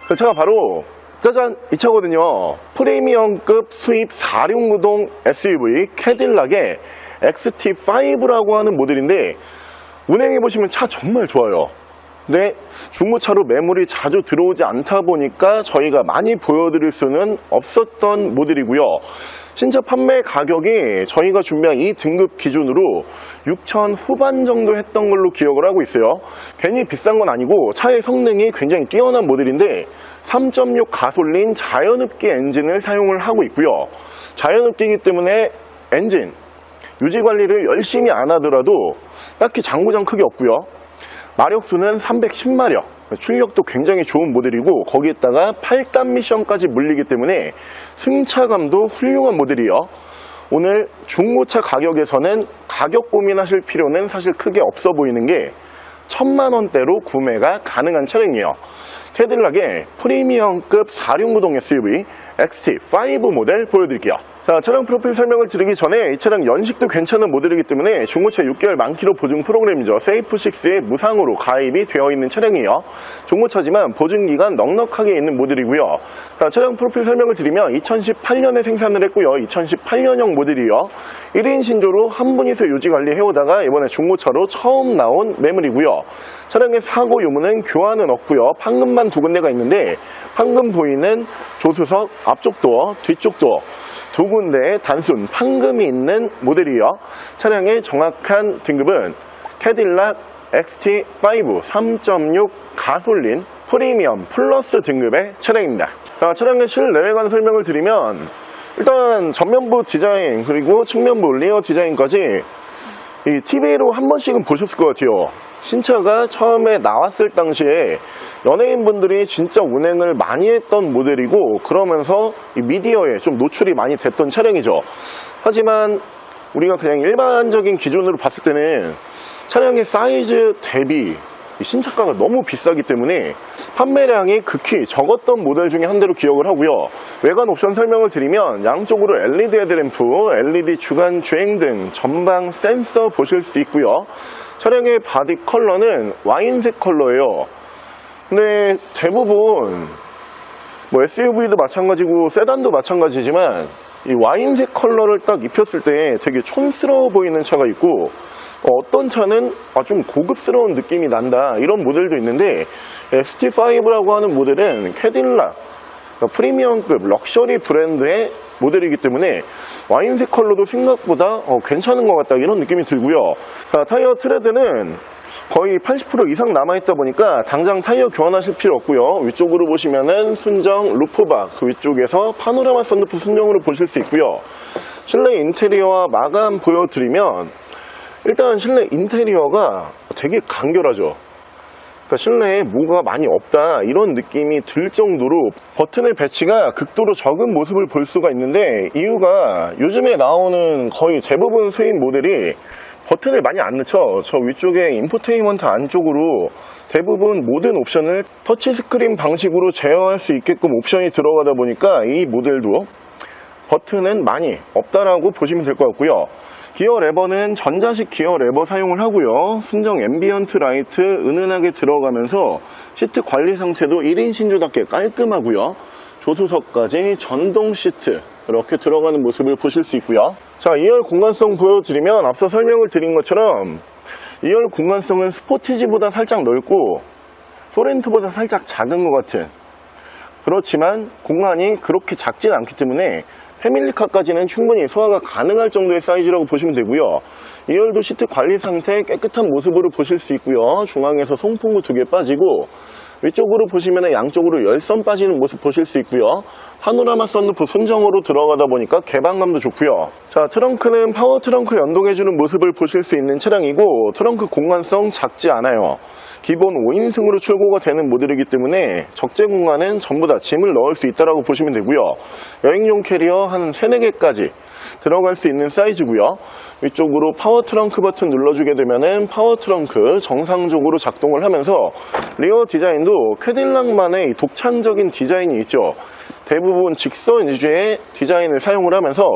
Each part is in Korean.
그 차가 바로 짜잔! 이 차거든요. 프리미엄급 수입 4륜구동 SUV 캐딜락의 XT5라고 하는 모델인데 운행해보시면 차 정말 좋아요. 근데 중고차로 매물이 자주 들어오지 않다 보니까 저희가 많이 보여드릴 수는 없었던 모델이고요. 신차 판매 가격이 저희가 준비한 이 등급 기준으로 6천 후반 정도 했던 걸로 기억을 하고 있어요. 괜히 비싼 건 아니고 차의 성능이 굉장히 뛰어난 모델인데 3.6 가솔린 자연흡기 엔진을 사용을 하고 있고요. 자연흡기이기 때문에 엔진 유지 관리를 열심히 안 하더라도 딱히 장고장 크게 없고요. 마력수는 310마력, 출력도 굉장히 좋은 모델이고 거기에다가 8단 미션까지 물리기 때문에 승차감도 훌륭한 모델이에요. 오늘 중고차 가격에서는 가격 고민하실 필요는 사실 크게 없어 보이는 게 1000만원대로 구매가 가능한 차량이에요. 캐딜락의 프리미엄급 4륜구동 SUV XT5 모델 보여드릴게요. 자, 차량 프로필 설명을 드리기 전에 이 차량 연식도 괜찮은 모델이기 때문에 중고차 6개월 만키로 보증 프로그램이죠. 세이프6에 무상으로 가입이 되어 있는 차량이에요. 중고차지만 보증기간 넉넉하게 있는 모델이고요. 자, 차량 프로필 설명을 드리면 2018년에 생산을 했고요. 2018년형 모델이에요. 1인 신조로 한 분이서 유지 관리해오다가 이번에 중고차로 처음 나온 매물이고요. 차량의 사고 유무는 교환은 없고요. 판금만 두 군데가 있는데 판금 부위는 조수석 앞쪽 도어, 뒤쪽 도어 두 군데에 단순 판금이 있는 모델이에요. 차량의 정확한 등급은 캐딜락 XT5 3.6 가솔린 프리미엄 플러스 등급의 차량입니다. 자, 차량의 실내외관 설명을 드리면 일단 전면부 디자인 그리고 측면부 리어 디자인까지 이 TV로 한 번씩은 보셨을 것 같아요. 신차가 처음에 나왔을 당시에 연예인분들이 진짜 운행을 많이 했던 모델이고 그러면서 이 미디어에 좀 노출이 많이 됐던 차량이죠. 하지만 우리가 그냥 일반적인 기준으로 봤을 때는 차량의 사이즈 대비 신차가가 너무 비싸기 때문에 판매량이 극히 적었던 모델 중에 한 대로 기억을 하고요. 외관 옵션 설명을 드리면 양쪽으로 LED 헤드램프, LED 주간 주행등, 전방 센서 보실 수 있고요. 차량의 바디 컬러는 와인색 컬러예요. 근데 대부분 뭐 SUV도 마찬가지고 세단도 마찬가지지만 이 와인색 컬러를 딱 입혔을 때 되게 촌스러워 보이는 차가 있고 어떤 차는 좀 고급스러운 느낌이 난다 이런 모델도 있는데 XT5라고 하는 모델은 캐딜락 프리미엄급 럭셔리 브랜드의 모델이기 때문에 와인색 컬러도 생각보다 괜찮은 것 같다 이런 느낌이 들고요. 자, 타이어 트레드는 거의 80% 이상 남아있다 보니까 당장 타이어 교환하실 필요 없고요. 위쪽으로 보시면은 순정 루프박 그 위쪽에서 파노라마 썬루프 순정으로 보실 수 있고요. 실내 인테리어와 마감 보여드리면 일단 실내 인테리어가 되게 간결하죠. 그러니까 실내에 뭐가 많이 없다 이런 느낌이 들 정도로 버튼의 배치가 극도로 적은 모습을 볼 수가 있는데 이유가 요즘에 나오는 거의 대부분 수입 모델이 버튼을 많이 안 넣죠. 저 위쪽에 인포테인먼트 안쪽으로 대부분 모든 옵션을 터치스크린 방식으로 제어할 수 있게끔 옵션이 들어가다 보니까 이 모델도 버튼은 많이 없다라고 보시면 될 것 같고요. 기어 레버는 전자식 기어 레버 사용을 하고요. 순정 앰비언트 라이트 은은하게 들어가면서 시트 관리 상태도 1인 신조답게 깔끔하고요. 조수석까지 전동 시트 이렇게 들어가는 모습을 보실 수 있고요. 자, 2열 공간성 보여드리면 앞서 설명을 드린 것처럼 2열 공간성은 스포티지보다 살짝 넓고 소렌토보다 살짝 작은 것 같은, 그렇지만 공간이 그렇게 작진 않기 때문에 패밀리카까지는 충분히 소화가 가능할 정도의 사이즈라고 보시면 되고요. 2열도 시트 관리 상태 깨끗한 모습으로 보실 수 있고요. 중앙에서 송풍구 2개 빠지고 위쪽으로 보시면 양쪽으로 열선 빠지는 모습 보실 수 있고요. 파노라마 썬루프 순정으로 들어가다 보니까 개방감도 좋고요. 자, 트렁크는 파워 트렁크 연동해주는 모습을 보실 수 있는 차량이고 트렁크 공간성 작지 않아요. 기본 5인승으로 출고가 되는 모델이기 때문에 적재 공간은 전부 다 짐을 넣을 수 있다고 보시면 되고요. 여행용 캐리어 한 3, 4개까지 들어갈 수 있는 사이즈고요. 위쪽으로 파워 트렁크 버튼 눌러주게 되면은 파워 트렁크 정상적으로 작동을 하면서 리어 디자인도 캐딜락만의 독창적인 디자인이 있죠. 대부분 직선 위주의 디자인을 사용을 하면서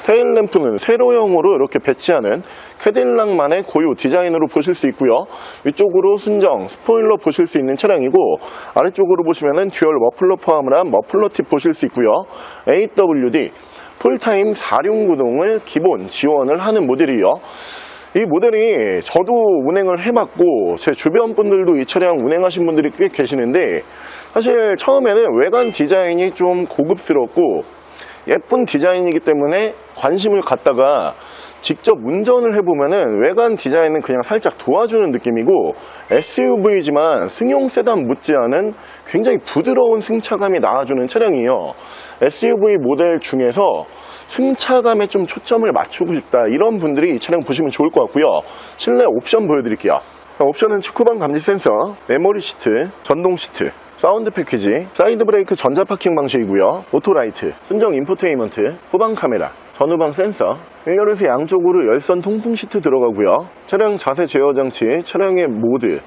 테일램프는 세로형으로 이렇게 배치하는 캐딜락만의 고유 디자인으로 보실 수 있고요. 위쪽으로 순정 스포일러 보실 수 있는 차량이고, 아래쪽으로 보시면은 듀얼 머플러 포함을 한 머플러 팁 보실 수 있고요. AWD 풀타임 4륜구동을 기본 지원을 하는 모델이에요. 이 모델이 저도 운행을 해봤고 제 주변 분들도 이 차량 운행하신 분들이 꽤 계시는데, 사실 처음에는 외관 디자인이 좀 고급스럽고 예쁜 디자인이기 때문에 관심을 갖다가 직접 운전을 해보면은 외관 디자인은 그냥 살짝 도와주는 느낌이고, SUV지만 승용 세단 못지않은 굉장히 부드러운 승차감이 나와주는 차량이에요. SUV 모델 중에서 승차감에 좀 초점을 맞추고 싶다, 이런 분들이 이 차량 보시면 좋을 것 같고요. 실내 옵션 보여드릴게요. 옵션은 측후방 감지 센서, 메모리 시트, 전동 시트, 사운드 패키지, 사이드 브레이크 전자 파킹 방식이고요. 오토라이트, 순정 인포테인먼트, 후방 카메라, 전후방 센서, 1열에서 양쪽으로 열선 통풍 시트 들어가고요. 차량 자세 제어 장치, 차량의 모드,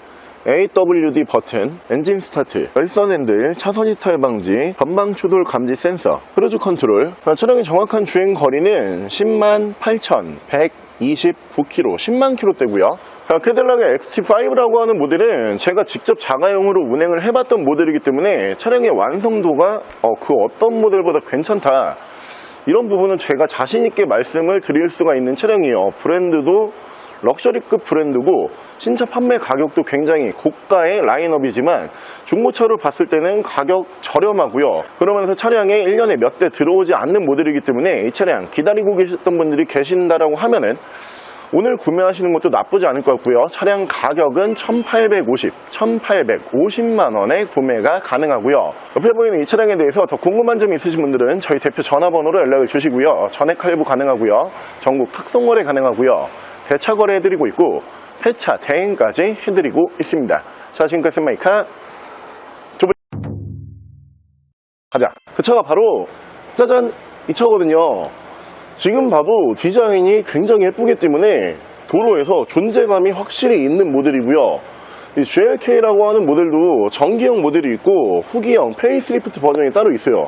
AWD 버튼, 엔진 스타트, 열선 핸들, 차선 이탈 방지, 전방 추돌 감지 센서, 크루즈 컨트롤. 차량의 정확한 주행 거리는 108,129km, 10만 km대고요. 캐딜락의 XT5라고 하는 모델은 제가 직접 자가용으로 운행을 해봤던 모델이기 때문에 차량의 완성도가 그 어떤 모델보다 괜찮다, 이런 부분은 제가 자신있게 말씀을 드릴 수가 있는 차량이에요. 브랜드도 럭셔리급 브랜드고 신차 판매 가격도 굉장히 고가의 라인업이지만 중고차로 봤을 때는 가격 저렴하고요. 그러면서 차량에 1년에 몇 대 들어오지 않는 모델이기 때문에 이 차량 기다리고 계셨던 분들이 계신다라고 하면은 오늘 구매하시는 것도 나쁘지 않을 것 같고요. 차량 가격은 1,850만 원에 구매가 가능하고요. 옆에 보이는 이 차량에 대해서 더 궁금한 점이 있으신 분들은 저희 대표 전화번호로 연락을 주시고요. 전액 할부 가능하고요. 전국 특송 거래 가능하고요. 대차 거래 해드리고 있고 폐차 대행까지 해드리고 있습니다. 자, 지금까지 마이카 가자. 그 차가 바로 짜잔, 이 차거든요. 지금 봐도 디자인이 굉장히 예쁘기 때문에 도로에서 존재감이 확실히 있는 모델이고요. 이 GLK라고 하는 모델도 전기형 모델이 있고 후기형 페이스리프트 버전이 따로 있어요.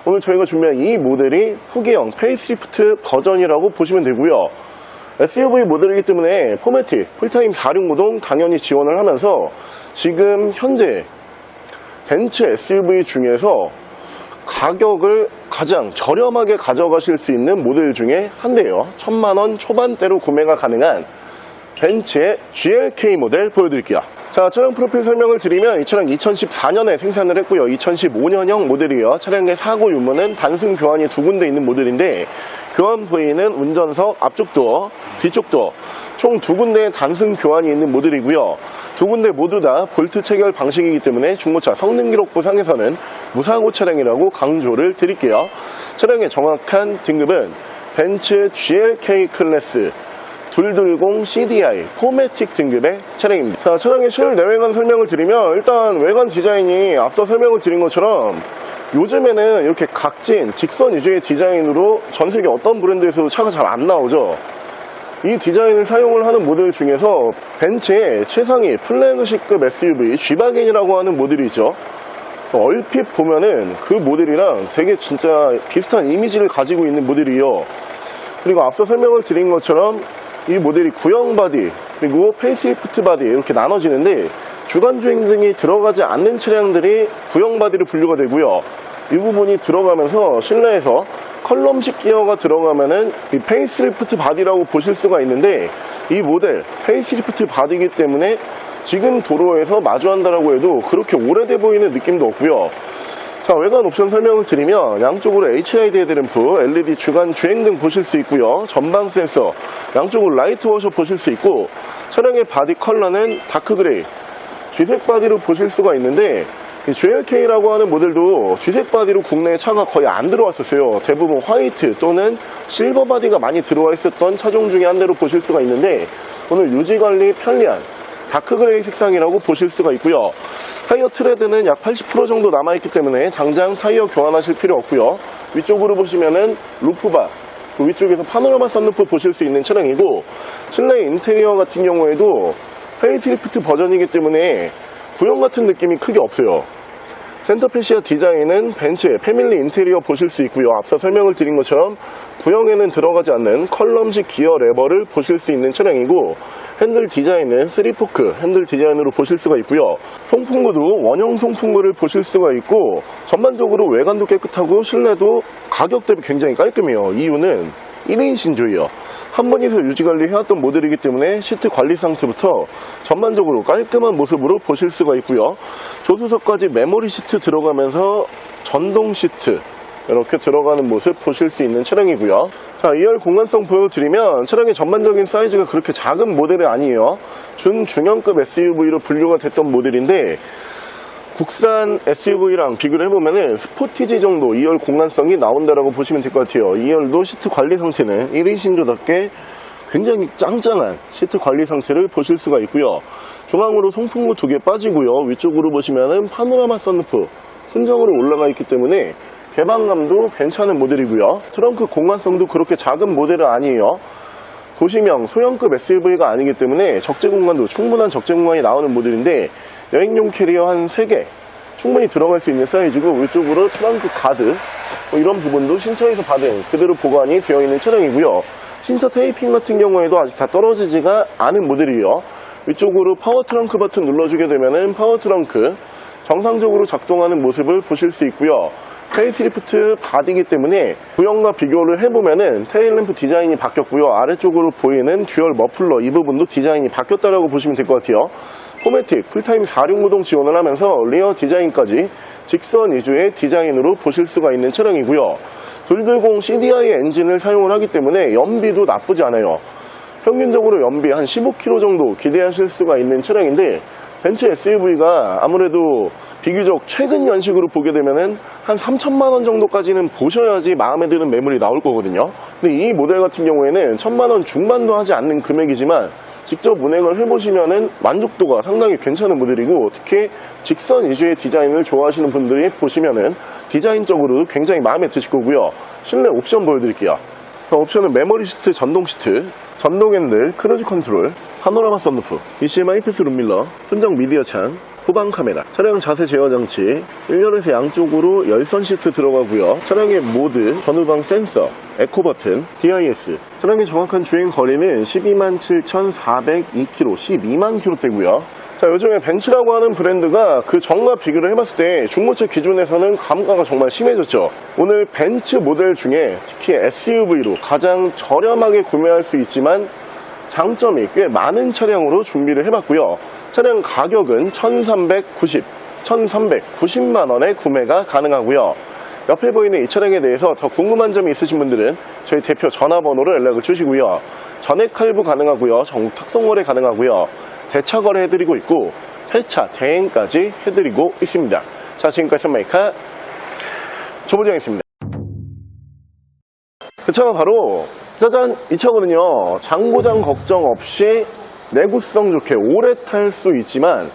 오늘 저희가 준비한 이 모델이 후기형 페이스리프트 버전이라고 보시면 되고요. SUV 모델이기 때문에 포매틱 풀타임 4륜구동 당연히 지원을 하면서 지금 현재 벤츠 SUV 중에서 가격을 가장 저렴하게 가져가실 수 있는 모델 중에 한 대예요. 1000만원 초반대로 구매가 가능한 벤츠의 GLK 모델 보여드릴게요. 자, 차량 프로필 설명을 드리면 이 차량 2014년에 생산을 했고요. 2015년형 모델이에요. 차량의 사고 유무는 단순 교환이 2군데 있는 모델인데, 교환 부위는 운전석 앞쪽 도어, 뒤쪽 도어 총 2군데의 단순 교환이 있는 모델이고요. 2군데 모두 다 볼트 체결 방식이기 때문에 중고차 성능기록부 상에서는 무사고 차량이라고 강조를 드릴게요. 차량의 정확한 등급은 벤츠 GLK 클래스 220 CDI 포매틱 등급의 차량입니다. 자, 차량의 실내외관 설명을 드리면 일단 외관 디자인이 앞서 설명을 드린 것처럼 요즘에는 이렇게 각진 직선 위주의 디자인으로 전세계 어떤 브랜드에서도 차가 잘 안 나오죠. 이 디자인을 사용을 하는 모델 중에서 벤츠의 최상위 플래그십급 SUV G바겐이라고 하는 모델이 있죠. 얼핏 보면은 그 모델이랑 되게 진짜 비슷한 이미지를 가지고 있는 모델이에요. 그리고 앞서 설명을 드린 것처럼 이 모델이 구형 바디 그리고 페이스리프트 바디 이렇게 나눠지는데, 주간주행 등이 들어가지 않는 차량들이 구형 바디로 분류가 되고요. 이 부분이 들어가면서 실내에서 컬럼식 기어가 들어가면은 이 페이스리프트 바디라고 보실 수가 있는데, 이 모델 페이스리프트 바디이기 때문에 지금 도로에서 마주한다라고 해도 그렇게 오래돼 보이는 느낌도 없고요. 자, 외관 옵션 설명을 드리면 양쪽으로 HID 헤드램프, LED 주간 주행등 보실 수 있고요. 전방 센서, 양쪽으로 라이트 워셔 보실 수 있고, 차량의 바디 컬러는 다크 그레이, 쥐색 바디로 보실 수가 있는데, 이 GLK라고 하는 모델도 쥐색 바디로 국내에 차가 거의 안 들어왔었어요. 대부분 화이트 또는 실버 바디가 많이 들어와 있었던 차종 중에 한 대로 보실 수가 있는데, 오늘 유지관리 편리한 다크그레이 색상이라고 보실 수가 있고요. 타이어 트레드는 약 80% 정도 남아있기 때문에 당장 타이어 교환하실 필요 없고요. 위쪽으로 보시면은 루프바, 그 위쪽에서 파노라마 선루프 보실 수 있는 차량이고, 실내 인테리어 같은 경우에도 페이스리프트 버전이기 때문에 구형 같은 느낌이 크게 없어요. 센터 패시아 디자인은 벤츠의 패밀리 인테리어 보실 수 있고요. 앞서 설명을 드린 것처럼 구형에는 들어가지 않는 컬럼식 기어 레버를 보실 수 있는 차량이고, 핸들 디자인은 3포크 핸들 디자인으로 보실 수가 있고요. 송풍구도 원형 송풍구를 보실 수가 있고, 전반적으로 외관도 깨끗하고 실내도 가격 대비 굉장히 깔끔해요. 이유는 1인 신조예요. 한 번에서 유지관리 해왔던 모델이기 때문에 시트 관리 상태부터 전반적으로 깔끔한 모습으로 보실 수가 있고요. 조수석까지 메모리 시트 들어가면서 전동 시트 이렇게 들어가는 모습 보실 수 있는 차량이고요. 자, 2열 공간성 보여드리면 차량의 전반적인 사이즈가 그렇게 작은 모델이 아니에요. 준중형급 SUV로 분류가 됐던 모델인데, 국산 SUV랑 비교를 해보면은 스포티지 정도 2열 공간성이 나온다라고 보시면 될 것 같아요. 2열도 시트 관리 상태는 1인 신조답게 굉장히 짱짱한 시트 관리 상태를 보실 수가 있고요. 중앙으로 송풍구 2개 빠지고요. 위쪽으로 보시면은 파노라마 선루프 순정으로 올라가 있기 때문에 개방감도 괜찮은 모델이고요. 트렁크 공간성도 그렇게 작은 모델은 아니에요. 도시명 소형급 SUV가 아니기 때문에 적재 공간도 충분한 적재 공간이 나오는 모델인데, 여행용 캐리어 한 3개 충분히 들어갈 수 있는 사이즈고, 위쪽으로 트렁크 가드 이런 부분도 신차에서 받은 그대로 보관이 되어 있는 차량이고요. 신차 테이핑 같은 경우에도 아직 다 떨어지지가 않은 모델이에요. 위쪽으로 파워 트렁크 버튼 눌러주게 되면은 파워 트렁크 정상적으로 작동하는 모습을 보실 수 있고요. 페이스리프트 바디이기 때문에 구형과 비교를 해보면은 테일램프 디자인이 바뀌었고요. 아래쪽으로 보이는 듀얼 머플러 이 부분도 디자인이 바뀌었다라고 보시면 될 것 같아요. 포매틱 풀타임 4륜구동 지원을 하면서 리어 디자인까지 직선 위주의 디자인으로 보실 수가 있는 차량이고요. 220 CDI 엔진을 사용을 하기 때문에 연비도 나쁘지 않아요. 평균적으로 연비 한 15km 정도 기대하실 수가 있는 차량인데, 벤츠 SUV가 아무래도 비교적 최근 연식으로 보게 되면은 한 3천만원 정도까지는 보셔야지 마음에 드는 매물이 나올 거거든요. 근데 이 모델 같은 경우에는 1,000만원 중반도 하지 않는 금액이지만 직접 운행을 해보시면은 만족도가 상당히 괜찮은 모델이고, 특히 직선 위주의 디자인을 좋아하시는 분들이 보시면은 디자인적으로 굉장히 마음에 드실 거고요. 실내 옵션 보여드릴게요. 옵션은 메모리 시트, 전동 시트, 전동 핸들, 크루즈 컨트롤, 파노라마 선루프, ECM 하이패스 룸밀러, 순정 미디어 창, 후방 카메라, 차량 자세 제어 장치, 1열에서 양쪽으로 열선 시트 들어가고요. 차량의 모드, 전후방 센서, 에코 버튼, DIS. 차량의 정확한 주행 거리는 127,402km, 12만 km대고요. 자, 요즘에 벤츠라고 하는 브랜드가 그 전과 비교를 해봤을 때 중고차 기준에서는 감가가 정말 심해졌죠. 오늘 벤츠 모델 중에 특히 SUV로 가장 저렴하게 구매할 수 있지만 장점이 꽤 많은 차량으로 준비를 해봤고요. 차량 가격은 1,390만원에 구매가 가능하고요. 옆에 보이는 이 차량에 대해서 더 궁금한 점이 있으신 분들은 저희 대표 전화번호로 연락을 주시고요. 전액 할부 가능하고요. 정탁송 거래 가능하고요. 대차 거래 해드리고 있고, 회차 대행까지 해드리고 있습니다. 자, 지금까지 선메이카 조부장이었습니다. 그 차가 바로 짜잔, 이 차거든요. 장고장 걱정 없이 내구성 좋게 오래 탈 수 있지만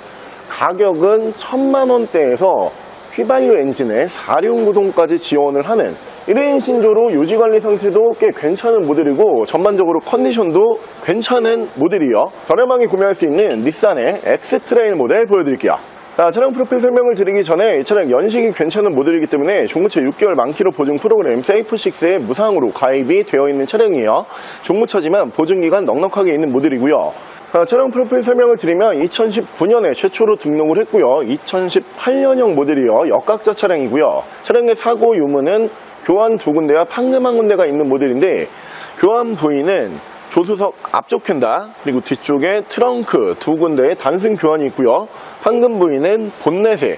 가격은 1,000만원대에서 휘발유 엔진에 4륜구동까지 지원을 하는 1인 신조로 유지관리 상태도 꽤 괜찮은 모델이고, 전반적으로 컨디션도 괜찮은 모델이에요. 저렴하게 구매할 수 있는 닛산의 엑스트레일 모델 보여드릴게요. 자, 차량 프로필 설명을 드리기 전에 이 차량 연식이 괜찮은 모델이기 때문에 중고차 6개월 만키로 보증 프로그램 세이프6에 무상으로 가입이 되어 있는 차량이에요. 중고차지만 보증기간 넉넉하게 있는 모델이고요. 자, 차량 프로필 설명을 드리면 2019년에 최초로 등록을 했고요. 2018년형 모델이요. 역각자 차량이고요. 차량의 사고 유무는 교환 2군데와 판금 1군데가 있는 모델인데, 교환 부위는 조수석 앞쪽 휀다, 그리고 뒤쪽에 트렁크 2군데의 단순 교환이 있고요. 판금 부위는 본넷에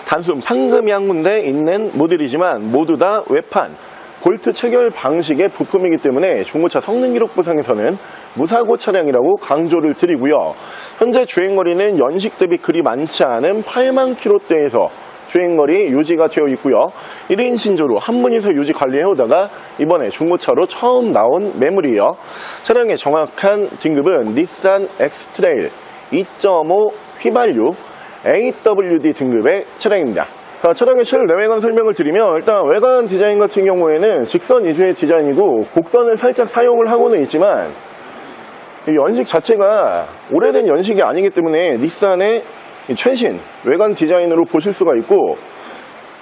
단순 판금이 1군데 있는 모델이지만 모두 다 외판 볼트 체결 방식의 부품이기 때문에 중고차 성능기록부상에서는 무사고 차량이라고 강조를 드리고요. 현재 주행거리는 연식 대비 그리 많지 않은 8만 km대에서 주행거리 유지가 되어 있고요. 1인 신조로 한 분이서 유지 관리해오다가 이번에 중고차로 처음 나온 매물이에요. 차량의 정확한 등급은 닛산 엑스트레일 2.5 휘발유 AWD 등급의 차량입니다. 자, 차량의 실내외관 설명을 드리면, 일단 외관 디자인 같은 경우에는 직선 위주의 디자인이고 곡선을 살짝 사용을 하고는 있지만 이 연식 자체가 오래된 연식이 아니기 때문에 닛산의 최신 외관 디자인으로 보실 수가 있고,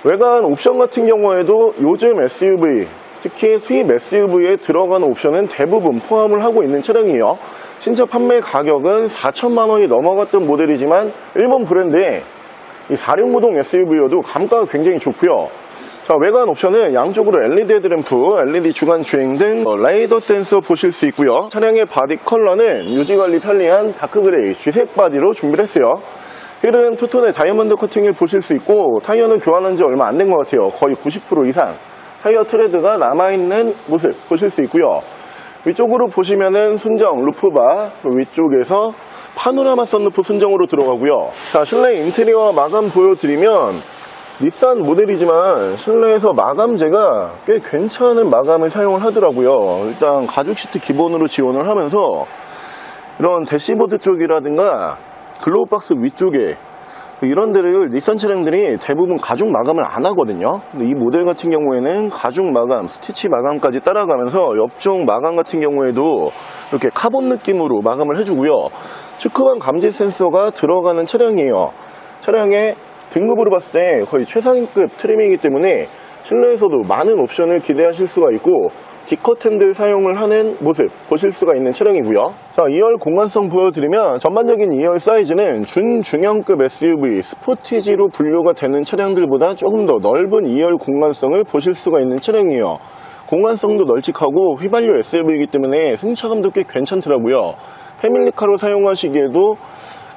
외관 옵션 같은 경우에도 요즘 SUV, 특히 수입 SUV에 들어가는 옵션은 대부분 포함을 하고 있는 차량이에요. 신차 판매 가격은 4천만 원이 넘어갔던 모델이지만 일본 브랜드의 이 4륜구동 SUV여도 감가가 굉장히 좋고요. 자, 외관 옵션은 양쪽으로 LED 헤드램프, LED 주간 주행 등 레이더 센서 보실 수 있고요. 차량의 바디 컬러는 유지관리 편리한 다크그레이 쥐색 바디로 준비를 했어요. 휠은 투톤의 다이아몬드 커팅을 보실 수 있고, 타이어는 교환한 지 얼마 안 된 것 같아요. 거의 90% 이상 타이어 트레드가 남아있는 모습 보실 수 있고요. 위쪽으로 보시면은 순정 루프바, 위쪽에서 파노라마 썬루프 순정으로 들어가고요. 자, 실내 인테리어 마감 보여드리면 닛산 모델이지만 실내에서 마감재가 꽤 괜찮은 마감을 사용을 하더라고요. 일단 가죽 시트 기본으로 지원을 하면서 이런 대시보드 쪽이라든가 글로우박스 위쪽에 이런 데를 닛산 차량들이 대부분 가죽 마감을 안 하거든요. 근데 이 모델 같은 경우에는 가죽 마감, 스티치 마감까지 따라가면서 옆쪽 마감 같은 경우에도 이렇게 카본 느낌으로 마감을 해주고요. 측후방 감지 센서가 들어가는 차량이에요. 차량의 등급으로 봤을 때 거의 최상급 트림이기 때문에 실내에서도 많은 옵션을 기대하실 수가 있고, 디컷 핸들 사용을 하는 모습 보실 수가 있는 차량이고요. 자, 2열 공간성 보여드리면 전반적인 2열 사이즈는 준중형급 SUV 스포티지로 분류가 되는 차량들보다 조금 더 넓은 2열 공간성을 보실 수가 있는 차량이에요. 공간성도 널찍하고 휘발유 SUV이기 때문에 승차감도 꽤 괜찮더라고요. 패밀리카로 사용하시기에도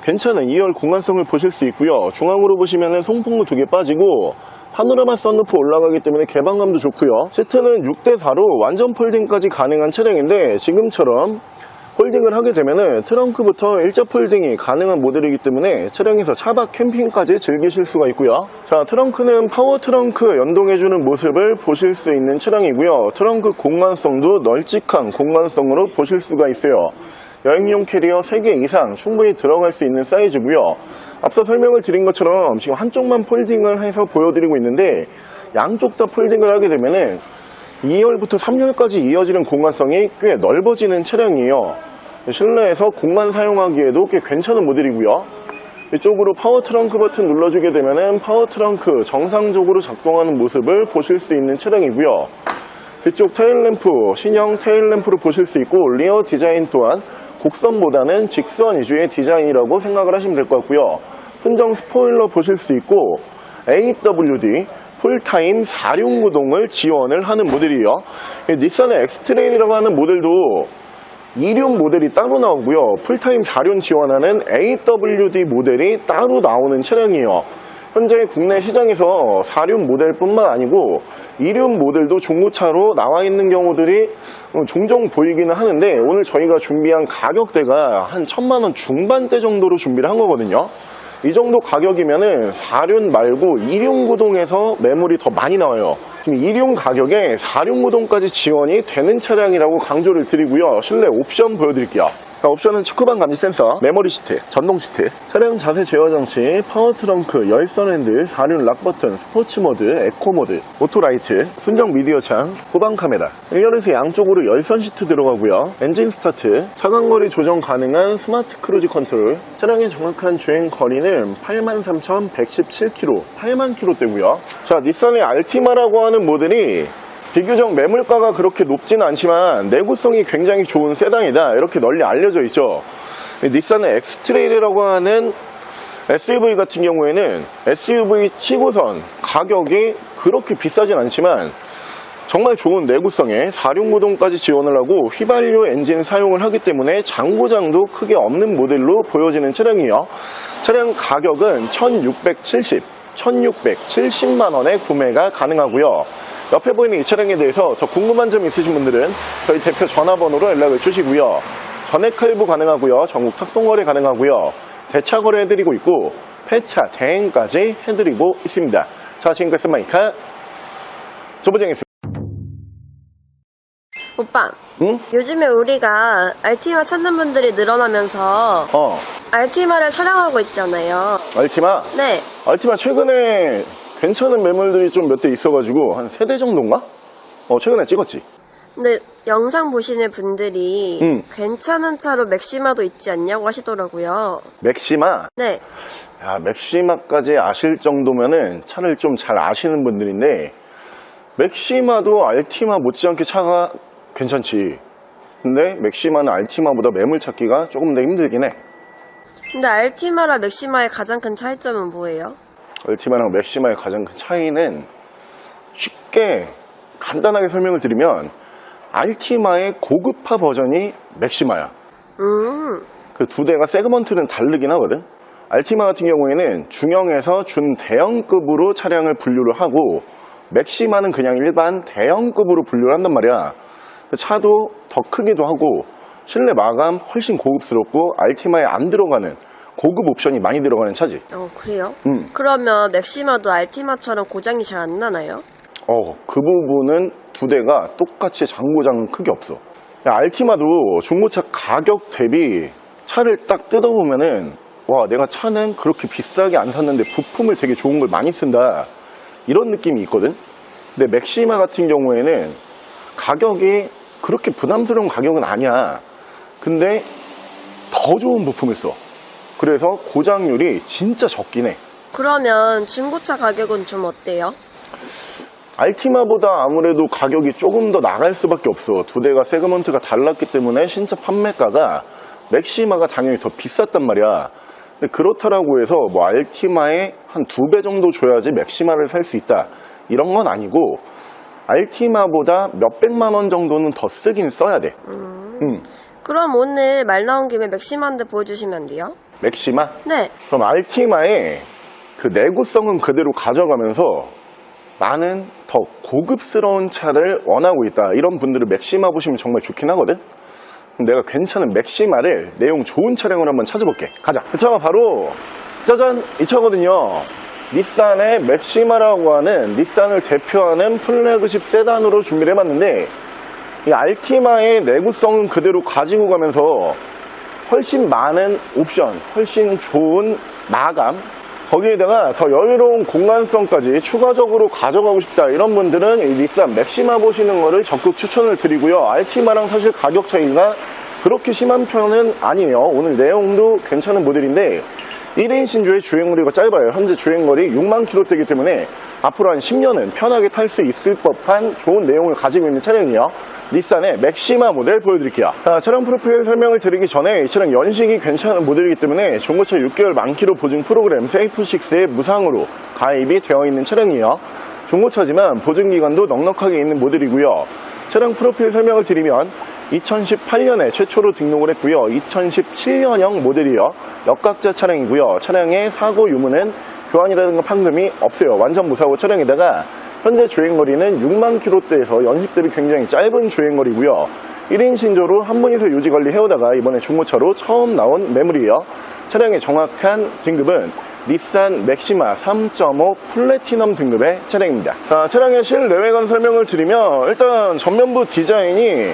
괜찮은 2열 공간성을 보실 수 있고요. 중앙으로 보시면은 송풍구 2개 빠지고 파노라마 썬루프 올라가기 때문에 개방감도 좋고요. 시트는 6대4로 완전 폴딩까지 가능한 차량인데, 지금처럼 폴딩을 하게 되면은 트렁크부터 일자 폴딩이 가능한 모델이기 때문에 차량에서 차박 캠핑까지 즐기실 수가 있고요. 자, 트렁크는 파워 트렁크 연동해주는 모습을 보실 수 있는 차량이고요. 트렁크 공간성도 널찍한 공간성으로 보실 수가 있어요. 여행용 캐리어 3개 이상 충분히 들어갈 수 있는 사이즈고요. 앞서 설명을 드린 것처럼 지금 한쪽만 폴딩을 해서 보여드리고 있는데, 양쪽 다 폴딩을 하게 되면은 2열부터 3열까지 이어지는 공간성이 꽤 넓어지는 차량이에요. 실내에서 공간 사용하기에도 꽤 괜찮은 모델이고요. 이쪽으로 파워 트렁크 버튼 눌러주게 되면은 파워 트렁크 정상적으로 작동하는 모습을 보실 수 있는 차량이고요. 뒤쪽 테일램프, 신형 테일램프로 보실 수 있고, 리어 디자인 또한 곡선보다는 직선 위주의 디자인이라고 생각을 하시면 될 것 같고요. 순정 스포일러 보실 수 있고, AWD 풀타임 4륜구동을 지원을 하는 모델이에요. 닛산의 엑스트레일이라고 하는 모델도 2륜 모델이 따로 나오고요. 풀타임 4륜 지원하는 AWD 모델이 따로 나오는 차량이에요. 현재 국내 시장에서 4륜 모델뿐만 아니고 2륜 모델도 중고차로 나와 있는 경우들이 종종 보이기는 하는데, 오늘 저희가 준비한 가격대가 한 1000만원 중반대 정도로 준비를 한 거거든요. 이 정도 가격이면은 4륜 말고 2륜 구동에서 매물이 더 많이 나와요. 지금 2륜 가격에 4륜 구동까지 지원이 되는 차량이라고 강조를 드리고요. 실내 옵션 보여드릴게요. 옵션은 측후방 감지 센서, 메모리 시트, 전동 시트, 차량 자세 제어 장치, 파워 트렁크, 열선 핸들, 4륜 락 버튼, 스포츠 모드, 에코 모드, 오토 라이트, 순정 미디어 창, 후방 카메라, 1열에서 양쪽으로 열선 시트 들어가고요. 엔진 스타트, 차간거리 조정 가능한 스마트 크루즈 컨트롤, 차량의 정확한 주행 거리는 83,117km, 8만 km대고요. 자, 닛산의 알티마라고 하는 모델이 비교적 매물가가 그렇게 높지는 않지만 내구성이 굉장히 좋은 세단이다, 이렇게 널리 알려져 있죠. 닛산의 엑스트레일이라고 하는 SUV 같은 경우에는 SUV 치고선 가격이 그렇게 비싸진 않지만 정말 좋은 내구성에 4륜구동까지 지원을 하고 휘발유 엔진 사용을 하기 때문에 장고장도 크게 없는 모델로 보여지는 차량이에요. 차량 가격은 1670만원에 구매가 가능하고요. 옆에 보이는 이 차량에 대해서 더 궁금한 점 있으신 분들은 저희 대표 전화번호로 연락을 주시고요. 전액 할부 가능하고요. 전국 탁송거래 가능하고요. 대차 거래 해드리고 있고, 폐차 대행까지 해드리고 있습니다. 자, 지금까지 마이카 조보정이었습니다. 오빠, 응? 요즘에 우리가 알티마 찾는 분들이 늘어나면서 알티마를 촬영하고 있잖아요. 알티마? 네. 알티마 최근에 괜찮은 매물들이 좀 몇 대 있어가지고 한 3대 정도인가? 최근에 찍었지. 근데 영상 보시는 분들이 괜찮은 차로 맥시마도 있지 않냐고 하시더라고요. 맥시마? 네. 야, 맥시마까지 아실 정도면은 차를 좀 잘 아시는 분들인데, 맥시마도 알티마 못지않게 차가 괜찮지. 근데 맥시마는 알티마보다 매물 찾기가 조금 더 힘들긴 해. 근데 알티마랑 맥시마의 가장 큰 차이점은 뭐예요? 알티마랑 맥시마의 가장 큰 차이는 쉽게 간단하게 설명을 드리면 알티마의 고급화 버전이 맥시마야. 그 두 대가 세그먼트는 다르긴 하거든. 알티마 같은 경우에는 중형에서 준대형급으로 차량을 분류를 하고, 맥시마는 그냥 일반 대형급으로 분류를 한단 말이야. 차도 더 크기도 하고 실내 마감 훨씬 고급스럽고 알티마에 안 들어가는 고급 옵션이 많이 들어가는 차지. 그래요? 그러면 맥시마도 알티마처럼 고장이 잘 안 나나요? 그 부분은 두 대가 똑같이 장고장은 크게 없어. 야, 알티마도 중고차 가격 대비 차를 딱 뜯어보면은, 와, 내가 차는 그렇게 비싸게 안 샀는데 부품을 되게 좋은 걸 많이 쓴다, 이런 느낌이 있거든. 근데 맥시마 같은 경우에는 가격이 그렇게 부담스러운 가격은 아니야. 근데 더 좋은 부품을 써. 그래서 고장률이 진짜 적긴 해. 그러면 중고차 가격은 좀 어때요? 알티마보다 아무래도 가격이 조금 더 나갈 수밖에 없어. 두 대가 세그먼트가 달랐기 때문에 신차 판매가가 맥시마가 당연히 더 비쌌단 말이야. 근데 그렇다라고 해서 뭐 알티마에 한 2배 정도 줘야지 맥시마를 살 수 있다, 이런 건 아니고, 알티마보다 몇백만 원 정도는 더 쓰긴 써야 돼. 그럼 오늘 말 나온 김에 맥시마 한 대 보여주시면 안 돼요? 맥시마? 네. 그럼 알티마의 그 내구성은 그대로 가져가면서 나는 더 고급스러운 차를 원하고 있다, 이런 분들은 맥시마 보시면 정말 좋긴 하거든. 그럼 내가 괜찮은 맥시마를 내용 좋은 차량으로 한번 찾아볼게. 가자. 그 차가 바로 짜잔, 이 차거든요. 닛산의 맥시마라고 하는 닛산을 대표하는 플래그십 세단으로 준비를 해봤는데, 이 알티마의 내구성은 그대로 가지고 가면서 훨씬 많은 옵션, 훨씬 좋은 마감, 거기에다가 더 여유로운 공간성까지 추가적으로 가져가고 싶다, 이런 분들은 이 닛산 맥시마 보시는 거를 적극 추천을 드리고요. 알티마랑 사실 가격 차이가 그렇게 심한 편은 아니에요. 오늘 내용도 괜찮은 모델인데 1인 신조의 주행거리가 짧아요. 현재 주행거리 6만 킬로대이기 때문에 앞으로 한 10년은 편하게 탈 수 있을 법한 좋은 내용을 가지고 있는 차량이에요. 닛산의 맥시마 모델 보여드릴게요. 자, 차량 프로필 설명을 드리기 전에 이 차량 연식이 괜찮은 모델이기 때문에 중고차 6개월 만키로 보증 프로그램 세이프6에 무상으로 가입이 되어 있는 차량이에요. 중고차지만 보증기간도 넉넉하게 있는 모델이고요. 차량 프로필 설명을 드리면 2018년에 최초로 등록을 했고요. 2017년형 모델이요. 역각자 차량이고요. 차량의 사고 유무는 교환이라든가 판금이 없어요. 완전 무사고 차량에다가 현재 주행거리는 6만 킬로대에서 연식 대비 굉장히 짧은 주행거리고요. 1인 신조로 한 분이서 유지관리 해오다가 이번에 중고차로 처음 나온 매물이에요. 차량의 정확한 등급은 닛산 맥시마 3.5 플래티넘 등급의 차량입니다. 자, 차량의 실내외관 설명을 드리면 일단 전면부 디자인이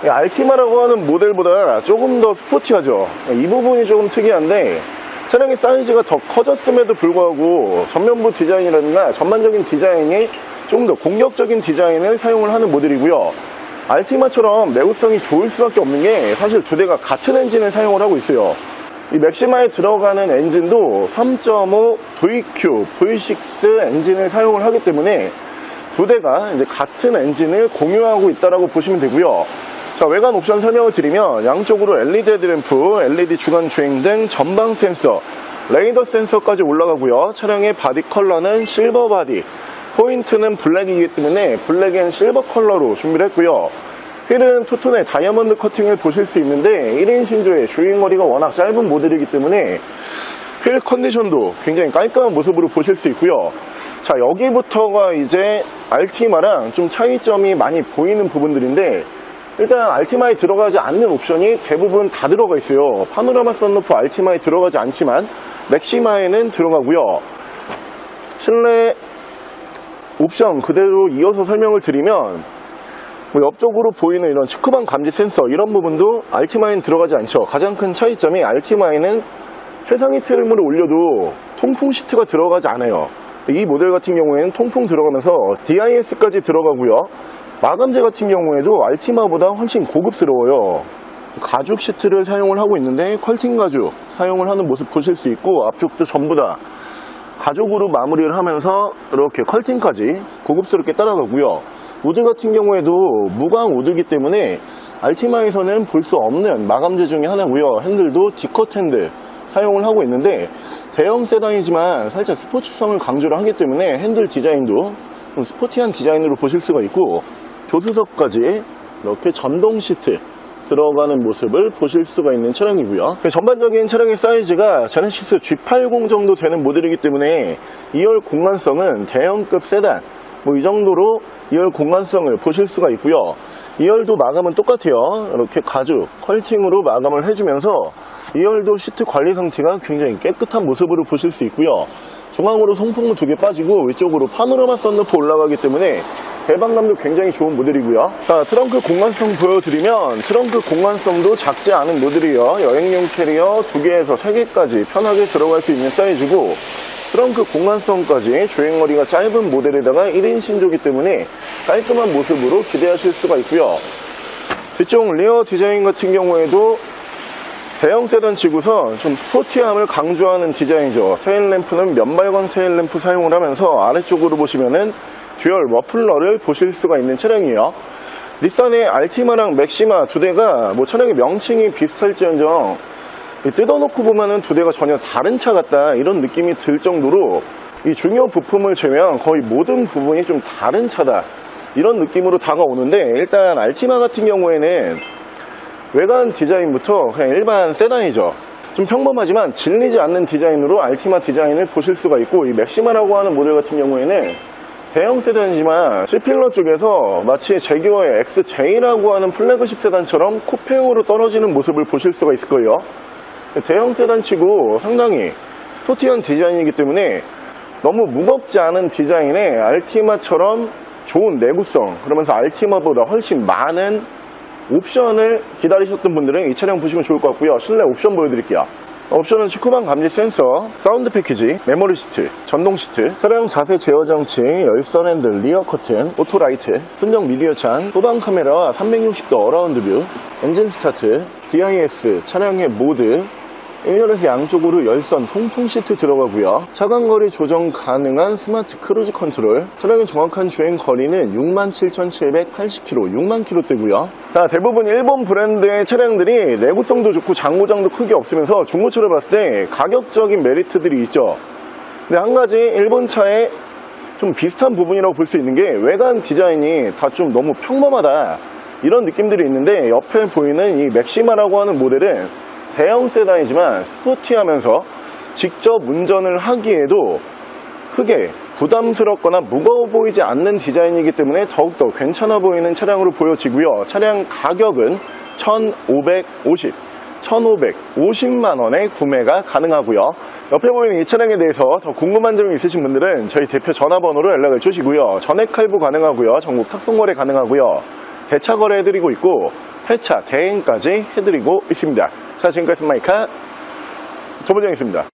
알티마라고 하는 모델보다 조금 더 스포티하죠. 이 부분이 조금 특이한데, 차량의 사이즈가 더 커졌음에도 불구하고 전면부 디자인이라든가 전반적인 디자인이 조금 더 공격적인 디자인을 사용을 하는 모델이고요. 알티마처럼 내구성이 좋을 수밖에 없는 게 사실 두 대가 같은 엔진을 사용을 하고 있어요. 이 맥시마에 들어가는 엔진도 3.5 VQ, V6 엔진을 사용을 하기 때문에 두 대가 이제 같은 엔진을 공유하고 있다라고 보시면 되고요. 자, 외관 옵션 설명을 드리면 양쪽으로 LED 헤드램프, LED 주간 주행등, 전방 센서, 레이더 센서까지 올라가고요. 차량의 바디 컬러는 실버 바디, 포인트는 블랙이기 때문에 블랙 앤 실버 컬러로 준비를 했고요. 휠은 투톤의 다이아몬드 커팅을 보실 수 있는데 1인 신조의 주행거리가 워낙 짧은 모델이기 때문에 휠 컨디션도 굉장히 깔끔한 모습으로 보실 수 있고요. 자, 여기부터가 이제 알티마랑 좀 차이점이 많이 보이는 부분들인데, 일단 알티마에 들어가지 않는 옵션이 대부분 다 들어가 있어요. 파노라마 썬루프 알티마에 들어가지 않지만 맥시마에는 들어가고요. 실내 옵션 그대로 이어서 설명을 드리면, 뭐 옆쪽으로 보이는 이런 측후방 감지 센서, 이런 부분도 알티마에는 들어가지 않죠. 가장 큰 차이점이 알티마에는 최상위 트림을 올려도 통풍 시트가 들어가지 않아요. 이 모델 같은 경우에는 통풍 들어가면서 DIS까지 들어가고요. 마감재 같은 경우에도 알티마보다 훨씬 고급스러워요. 가죽 시트를 사용을 하고 있는데 컬팅 가죽 사용을 하는 모습 보실 수 있고, 앞쪽도 전부 다 가죽으로 마무리를 하면서 이렇게 컬팅까지 고급스럽게 따라가고요. 우드 같은 경우에도 무광 우드이기 때문에 알티마에서는 볼 수 없는 마감재 중에 하나고요. 핸들도 D컷 핸들 사용을 하고 있는데, 대형 세단이지만 살짝 스포츠성을 강조를 하기 때문에 핸들 디자인도 좀 스포티한 디자인으로 보실 수가 있고, 조수석까지 이렇게 전동 시트 들어가는 모습을 보실 수가 있는 차량이고요. 전반적인 차량의 사이즈가 제네시스 G80 정도 되는 모델이기 때문에 2열 공간성은 대형급 세단 이 정도로 2열 공간성을 보실 수가 있고요. 2열도 마감은 똑같아요. 이렇게 가죽 컬팅으로 마감을 해주면서 2열도 시트 관리 상태가 굉장히 깨끗한 모습으로 보실 수 있고요. 중앙으로 송풍문 2개 빠지고 위쪽으로 파노라마 썬루프 올라가기 때문에 개방감도 굉장히 좋은 모델이고요. 자, 트렁크 공간성 보여드리면, 트렁크 공간성도 작지 않은 모델이에요. 여행용 캐리어 2개에서 3개까지 편하게 들어갈 수 있는 사이즈고, 트렁크 공간성까지 주행거리가 짧은 모델에다가 1인 신조기 때문에 깔끔한 모습으로 기대하실 수가 있고요. 뒤쪽 리어 디자인 같은 경우에도 대형 세단 치고서 좀 스포티함을 강조하는 디자인이죠. 테일램프는 면발광 테일램프 사용을 하면서 아래쪽으로 보시면은 듀얼 머플러를 보실 수가 있는 차량이에요. 닛산의 알티마랑 맥시마 2대가 차량의 명칭이 비슷할지언정 뜯어놓고 보면은 2대가 전혀 다른 차 같다, 이런 느낌이 들 정도로 이 중요 부품을 제외한 거의 모든 부분이 좀 다른 차다, 이런 느낌으로 다가오는데, 일단 알티마 같은 경우에는 외관 디자인부터 그냥 일반 세단이죠. 좀 평범하지만 질리지 않는 디자인으로 알티마 디자인을 보실 수가 있고, 이 맥시마라고 하는 모델 같은 경우에는 대형 세단이지만 C필러 쪽에서 마치 제규어의 XJ라고 하는 플래그십 세단처럼 쿠페용으로 떨어지는 모습을 보실 수가 있을 거예요. 대형 세단치고 상당히 스포티한 디자인이기 때문에 너무 무겁지 않은 디자인에 알티마처럼 좋은 내구성, 그러면서 알티마보다 훨씬 많은 옵션을 기다리셨던 분들은 이 차량 보시면 좋을 것 같고요. 실내 옵션 보여드릴게요. 옵션은 시크방 감지 센서, 사운드 패키지, 메모리 시트, 전동 시트, 차량 자세 제어 장치, 열선 핸들, 리어 커튼, 오토 라이트, 순정 미디어 창, 후방 카메라와 360도 어라운드 뷰, 엔진 스타트, DIS, 차량의 모드, 1열에서 양쪽으로 열선 통풍 시트 들어가고요. 차간거리 조정 가능한 스마트 크루즈 컨트롤, 차량의 정확한 주행 거리는 67,780km, 6만 km대고요. 자, 대부분 일본 브랜드의 차량들이 내구성도 좋고 장고장도 크게 없으면서 중고차를 봤을 때 가격적인 메리트들이 있죠. 근데 한 가지 일본 차에 좀 비슷한 부분이라고 볼 수 있는 게, 외관 디자인이 다 좀 너무 평범하다, 이런 느낌들이 있는데, 옆에 보이는 이 맥시마라고 하는 모델은 대형 세단이지만 스포티하면서 직접 운전을 하기에도 크게 부담스럽거나 무거워 보이지 않는 디자인이기 때문에 더욱더 괜찮아 보이는 차량으로 보여지고요. 차량 가격은 1,550만원에 구매가 가능하고요. 옆에 보이는 이 차량에 대해서 더 궁금한 점이 있으신 분들은 저희 대표 전화번호로 연락을 주시고요. 전액 할부 가능하고요. 전국 탁송거래 가능하고요. 대차 거래 해드리고 있고, 폐차, 대행까지 해드리고 있습니다. 자, 지금까지 마이카 조본정이었습니다.